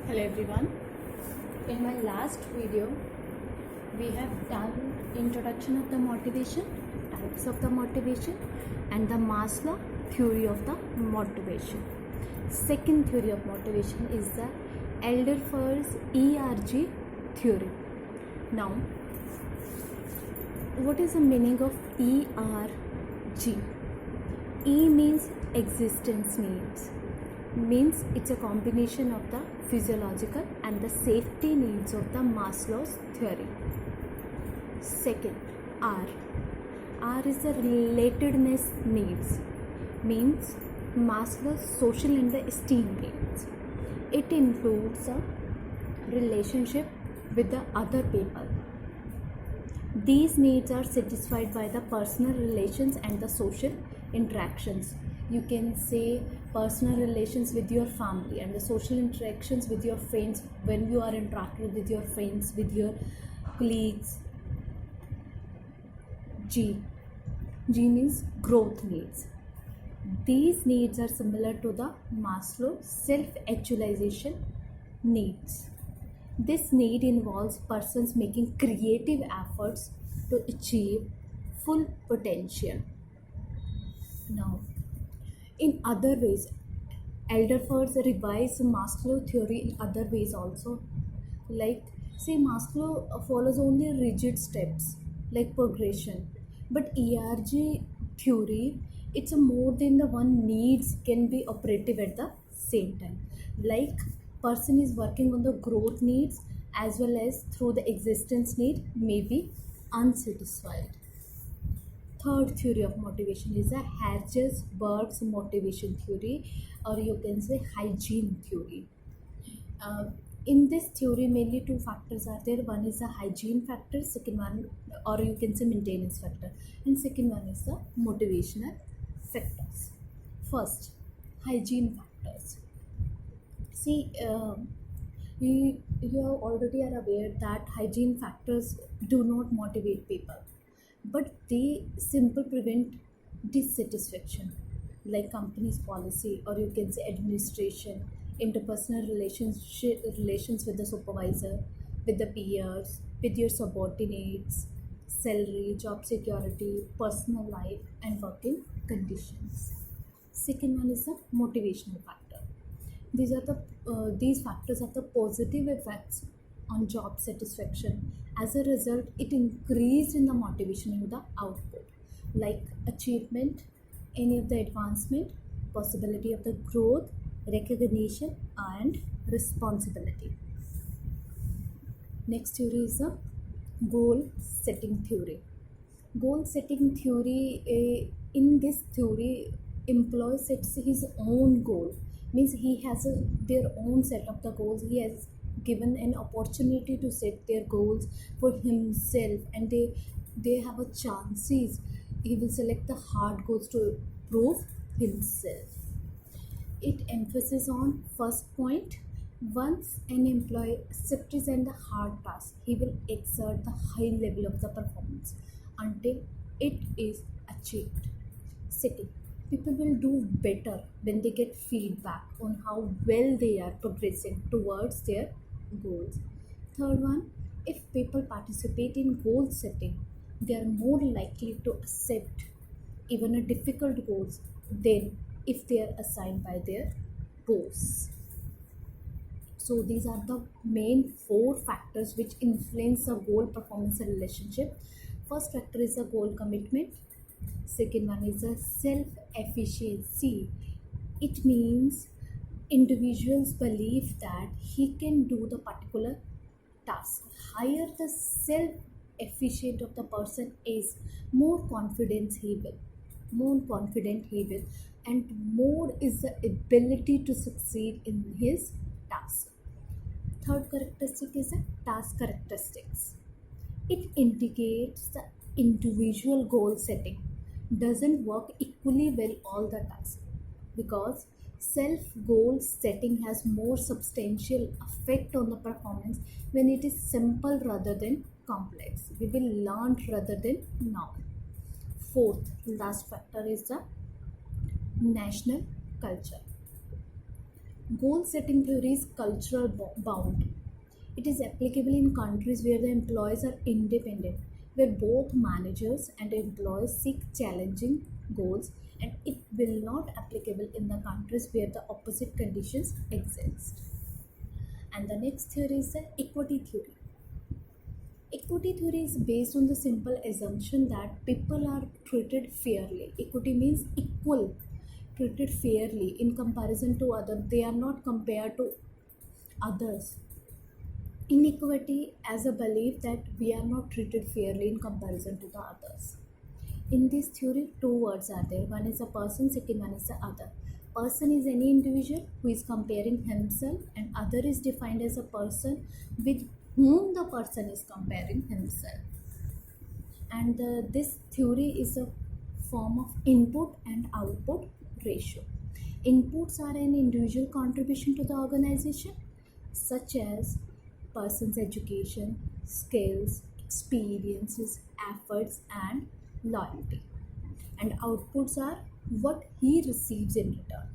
Hello everyone. In my last video, we have done introduction of the motivation, types of the motivation, and the Maslow theory of the motivation. Second theory of motivation is the Adler's ERG theory. Now, what is the meaning of ERG? E means existence needs. Means it's a combination of the physiological and the safety needs of the Maslow's theory. Second, R. R is the relatedness needs. Means Maslow's social and the esteem needs. It includes a relationship with the other people. These needs are satisfied by the personal relations and the social interactions. You can say personal relations with your family and the social interactions with your friends when you are interacting with your friends, with your colleagues. G. G means growth needs. These needs are similar to the Maslow self-actualization needs. This need involves persons making creative efforts to achieve full potential. Now, in other ways, Adler's revised Maslow theory in other ways also. Like, say, Maslow follows only rigid steps like progression, but ERG theory, it's a more than the one needs can be operative at the same time. Like, person is working on the growth needs as well as through the existence need may be unsatisfied. Third theory of motivation is a Hertzberg's motivation theory, or you can say hygiene theory. In this theory, mainly two factors are there. One is the hygiene factor, second one, or you can say maintenance factor, and second one is the motivational factors. First, hygiene factors. See, you already are aware that hygiene factors do not motivate people, but they simply prevent dissatisfaction, like company's policy, or you can say administration, interpersonal relations with the supervisor, with the peers, with your subordinates, salary, job security, personal life, and working conditions. Second one is the motivational factor. These factors have the positive effects on job satisfaction. As a result, it increased in the motivation in the output, like achievement, any of the advancement, possibility of the growth, recognition, and responsibility. Next theory is the goal setting theory. Goal setting theory, in this theory, employee sets his own goal. Means he has their own set of the goals. He has given an opportunity to set their goals for himself, and they have a chances. He will select the hard goals to prove himself. It emphasizes on first point. Once an employee accepts and the hard task, he will exert the high level of the performance until it is achieved. Second, people will do better when they get feedback on how well they are progressing towards their goals. Third one, if people participate in goal setting, they are more likely to accept even a difficult goals than if they are assigned by their boss. So these are the main four factors which influence the goal performance and relationship. First factor is the goal commitment. Second one is the self-efficiency. It means individuals believe that he can do the particular task. Higher the self-efficient of the person is, more confident he will, and more is the ability to succeed in his task. Third characteristic is the task characteristics. It indicates the individual goal setting doesn't work equally well all the tasks, because self goal setting has more substantial effect on the performance when it is simple rather than complex. We will learn rather than know. Fourth, last factor is the national culture. Goal setting theory is cultural bound. It is applicable in countries where the employees are independent, where both managers and employees seek challenging goals, and it will not applicable in the countries where the opposite conditions exist. And the next theory is the equity theory. Equity theory is based on the simple assumption that people are treated fairly. Equity means equal, treated fairly in comparison to others. They are not compared to others. Inequity as a belief that we are not treated fairly in comparison to the others. In this theory, two words are there. One is a person, second one is the other. Person is any individual who is comparing himself, and other is defined as a person with whom the person is comparing himself. And this theory is a form of input and output ratio. Inputs are an individual contribution to the organization, such as person's education, skills, experiences, efforts, and loyalty. And outputs are what he receives in return.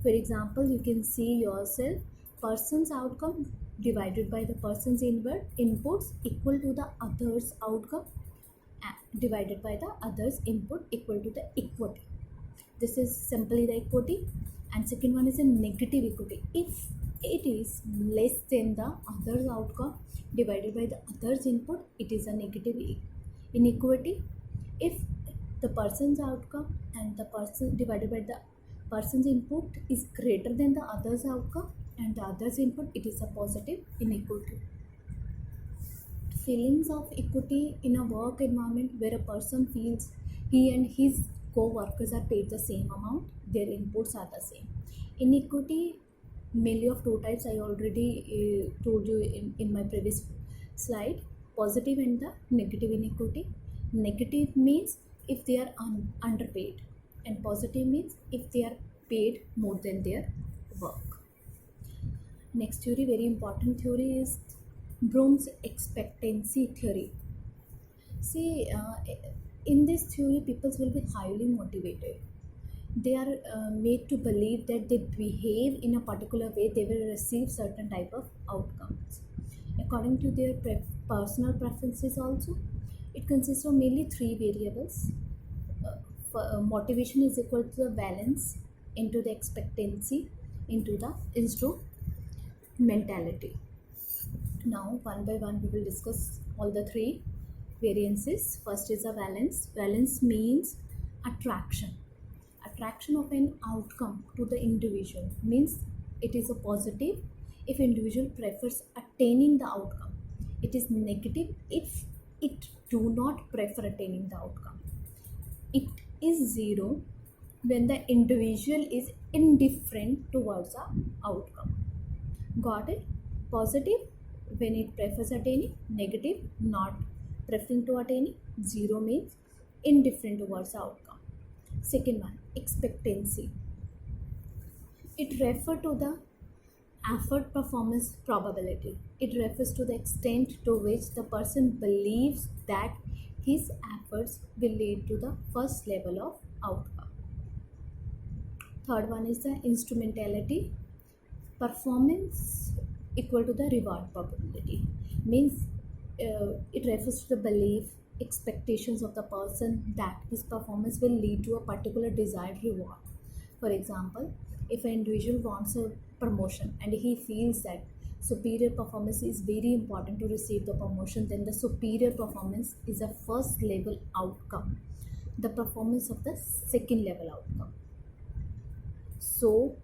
For example, you can see yourself, person's outcome divided by the person's inputs equal to the other's outcome divided by the other's input equal to the equity. This is simply the equity. And second one is a negative equity. If it is less than the other's outcome divided by the other's input, it is a negative inequity. If the person's outcome and the person divided by the person's input is greater than the other's outcome and the other's input, it is a positive inequity. Feelings of equity in a work environment where a person feels he and his co-workers are paid the same amount, their inputs are the same. Inequity mainly of two types, I already told you in my previous slide, positive and the negative inequity. Negative means if they are underpaid, and positive means if they are paid more than their work. Next theory, very important theory, is Bloom's expectancy theory. See, in this theory, people will be highly motivated. They are made to believe that they behave in a particular way, they will receive certain type of outcomes according to their personal preferences. Also, it consists of mainly three variables. Motivation is equal to the balance into the expectancy into the instrumentality. Now, one by one, we will discuss all the three variances. First is a valence. Valence means attraction. Attraction of an outcome to the individual means it is a positive if individual prefers attaining the outcome. It is negative if it do not prefer attaining the outcome. It is zero when the individual is indifferent towards the outcome. Got it? Positive when it prefers attaining, negative not preferring to attaining, zero means indifferent towards the outcome. Second one, expectancy. It refers to the effort performance probability. It refers to the extent to which the person believes that his efforts will lead to the first level of outcome. Third one is the instrumentality. Performance equal to the reward probability. Means it refers to the belief, expectations of the person that his performance will lead to a particular desired reward. For example, if an individual wants a promotion and he feels that superior performance is very important to receive the promotion, then the superior performance is a first level outcome, the performance of the second level outcome. So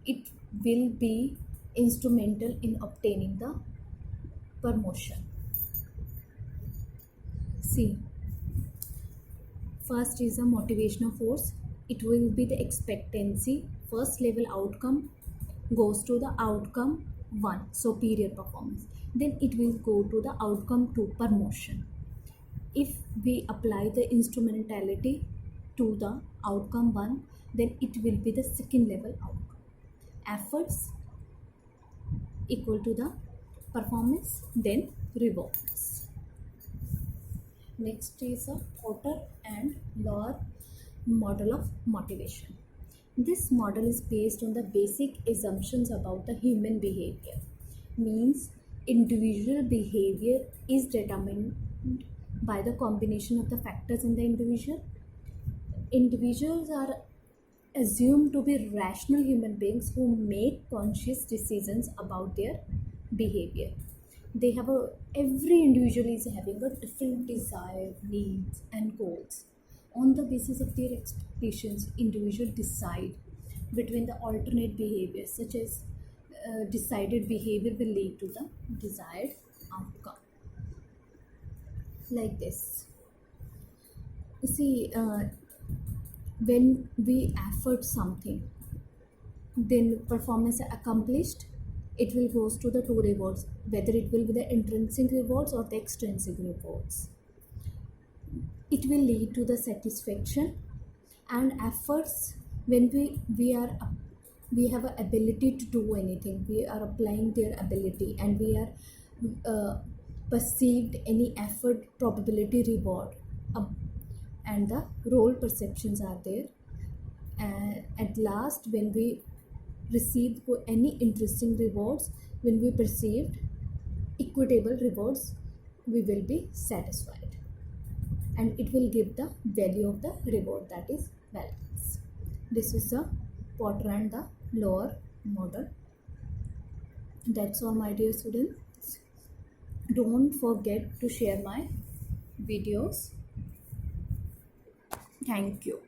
it will be instrumental in obtaining the promotion. See, first is a motivational force. It will be the expectancy. First level outcome goes to the outcome 1, superior performance. Then it will go to the outcome 2, promotion. If we apply the instrumentality to the outcome 1, then it will be the second level outcome. Efforts equal to the performance, then rewards. Next is a Porter and Lore model of motivation. This model is based on the basic assumptions about the human behavior. Means individual behavior is determined by the combination of the factors in the individual. Individuals are assumed to be rational human beings who make conscious decisions about their behavior. They have a every individual is having a different desire, needs, and goals. On the basis of their expectations, individuals decide between the alternate behaviors, such as decided behavior will lead to the desired outcome. Like this. You see, when we effort something, then performance accomplished, it will goes to the two rewards, whether it will be the intrinsic rewards or the extrinsic rewards. It will lead to the satisfaction and efforts. When we have a ability to do anything, we are applying their ability, and we are perceived any effort probability reward, and the role perceptions are there. And at last, when we received any interesting rewards, when we perceived equitable rewards, we will be satisfied, and it will give the value of the reward, that is balance. This is the Porter and the Lower model. That's all, my dear students. Don't forget to share my videos. Thank you.